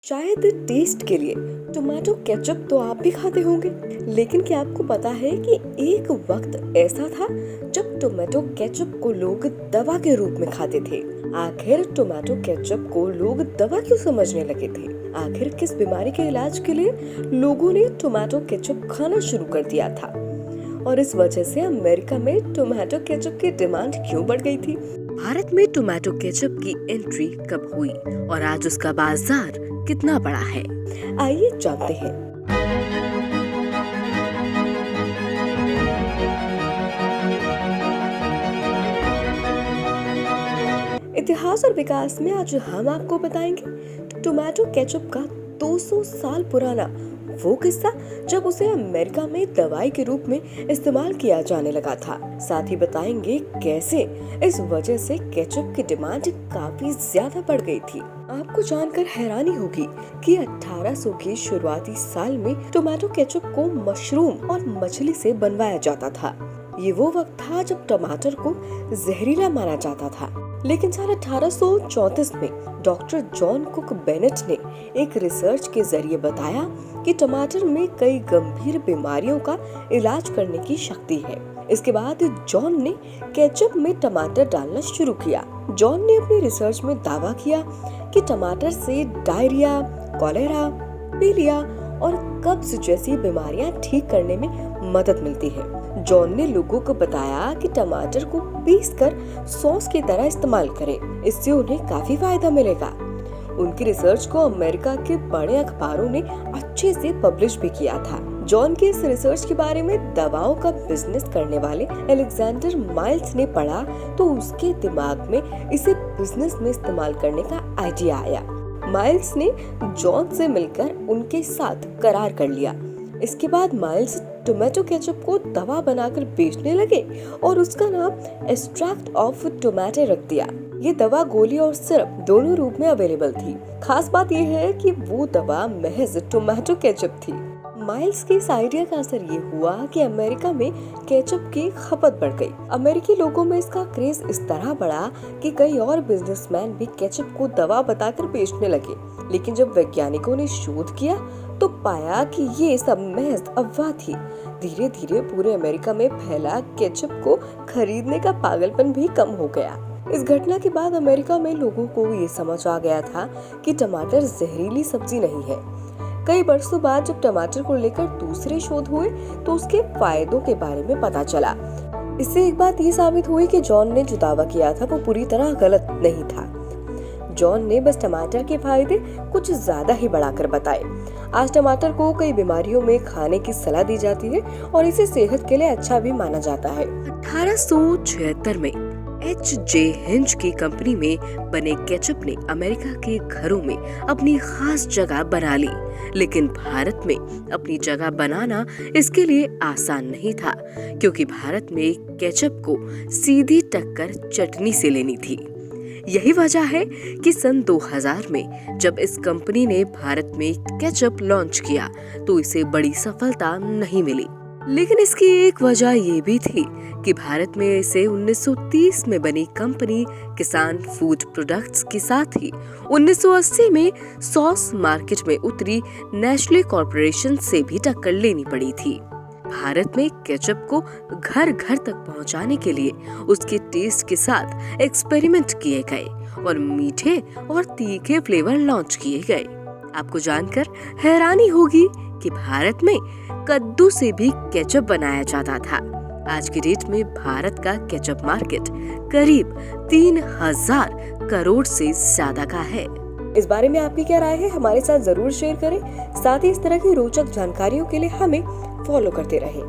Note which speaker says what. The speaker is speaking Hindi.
Speaker 1: शायद टेस्ट के लिए टोमेटो केचप तो आप भी खाते होंगे, लेकिन क्या आपको पता है कि एक वक्त ऐसा था जब टोमेटो केचप को लोग दवा के रूप में खाते थे। आखिर टोमेटो केचप को लोग दवा क्यों समझने लगे थे? आखिर किस बीमारी के इलाज के लिए लोगों ने टोमेटो केचप खाना शुरू कर दिया था? और इस वजह से अमेरिका में टोमेटो केचप की डिमांड क्यों बढ़ गई थी? भारत में टोमेटो केचप की एंट्री कब हुई और आज उसका बाजार कितना बड़ा है? आइए जानते हैं। इतिहास और विकास में आज हम आपको बताएंगे टोमेटो केचप का 200 साल पुराना वो किस्सा जब उसे अमेरिका में दवाई के रूप में इस्तेमाल किया जाने लगा था। साथ ही बताएंगे कैसे इस वजह से केचप की डिमांड काफी ज्यादा बढ़ गई थी। आपको जानकर हैरानी होगी कि 1800 के शुरुआती साल में टोमेटो केचप को मशरूम और मछली से बनवाया जाता था। ये वो वक्त था जब टमाटर को जहरीला माना जाता था, लेकिन साल 1834 में डॉक्टर जॉन कुक बेनेट ने एक रिसर्च के जरिए बताया कि टमाटर में कई गंभीर बीमारियों का इलाज करने की शक्ति है। इसके बाद जॉन ने केचप में टमाटर डालना शुरू किया। जॉन ने अपनी रिसर्च में दावा किया कि टमाटर से डायरिया, कॉलेरा, पीलिया और कब्ज जैसी बीमारियां ठीक करने में मदद मिलती है। जॉन ने लोगों को बताया कि टमाटर को पीसकर सॉस की तरह इस्तेमाल करें, इससे उन्हें काफी फायदा मिलेगा। उनकी रिसर्च को अमेरिका के बड़े अखबारों ने अच्छे से पब्लिश भी किया था। जॉन के इस रिसर्च के बारे में दवाओं का बिजनेस करने वाले अलेक्जेंडर माइल्स ने पढ़ा तो उसके दिमाग में इसे बिजनेस में इस्तेमाल करने का आइडिया आया। माइल्स ने जॉन से मिलकर उनके साथ करार कर लिया। इसके बाद माइल्स टोमेटो केचप को दवा बनाकर बेचने लगे और उसका नाम एक्सट्रैक्ट ऑफ टोमेटो रख दिया। ये दवा गोली और सिरप दोनों रूप में अवेलेबल थी। खास बात यह है कि वो दवा महज टोमेटो केचप थी। माइल्स के इस आइडिया का असर ये हुआ कि अमेरिका में केचप की खपत बढ़ गई। अमेरिकी लोगों में इसका क्रेज इस तरह बढ़ा कि कई और बिजनेसमैन भी केचप को दवा बताकर बेचने लगे। लेकिन जब वैज्ञानिकों ने शोध किया तो पाया कि ये सब महज अफवाह थी। धीरे धीरे पूरे अमेरिका में फैला केचप को खरीदने का पागलपन भी कम हो गया। इस घटना के बाद अमेरिका में लोगों को ये समझ आ गया था कि टमाटर जहरीली सब्जी नहीं है। कई वर्षों बाद जब टमाटर को लेकर दूसरे शोध हुए तो उसके फायदों के बारे में पता चला। इससे एक बात ये साबित हुई कि जॉन ने जो दावा किया था वो पूरी तरह गलत नहीं था। जॉन ने बस टमाटर के फायदे कुछ ज्यादा ही बढ़ाकर बताए। आज टमाटर को कई बीमारियों में खाने की सलाह दी जाती है और इसे सेहत के लिए अच्छा भी माना जाता है। 1876 में H.J. हिंज की कंपनी में बने केचप ने अमेरिका के घरों में अपनी खास जगह बना ली, लेकिन भारत में अपनी जगह बनाना इसके लिए आसान नहीं था, क्योंकि भारत में केचप को सीधी टक्कर चटनी से लेनी थी। यही वजह है कि सन 2000 में जब इस कंपनी ने भारत में केचप लॉन्च किया तो इसे बड़ी सफलता नहीं मिली। लेकिन इसकी एक वजह ये भी थी कि भारत में इसे 1930 में बनी कंपनी किसान फूड प्रोडक्ट्स के साथ ही 1980 में सॉस मार्केट में उतरी नेस्ले कॉर्पोरेशन से भी टक्कर लेनी पड़ी थी। भारत में केचप को घर घर तक पहुंचाने के लिए उसके टेस्ट के साथ एक्सपेरिमेंट किए गए और मीठे और तीखे फ्लेवर लॉन्च किए गए। आपको जानकर हैरानी होगी कि भारत में कद्दू से भी केचप बनाया जाता था। आज की डेट में भारत का केचप मार्केट करीब 3000 करोड़ से ज्यादा का है। इस बारे में आपकी क्या राय है? हमारे साथ जरूर शेयर करें। साथ ही इस तरह की रोचक जानकारियों के लिए हमें फॉलो करते रहें।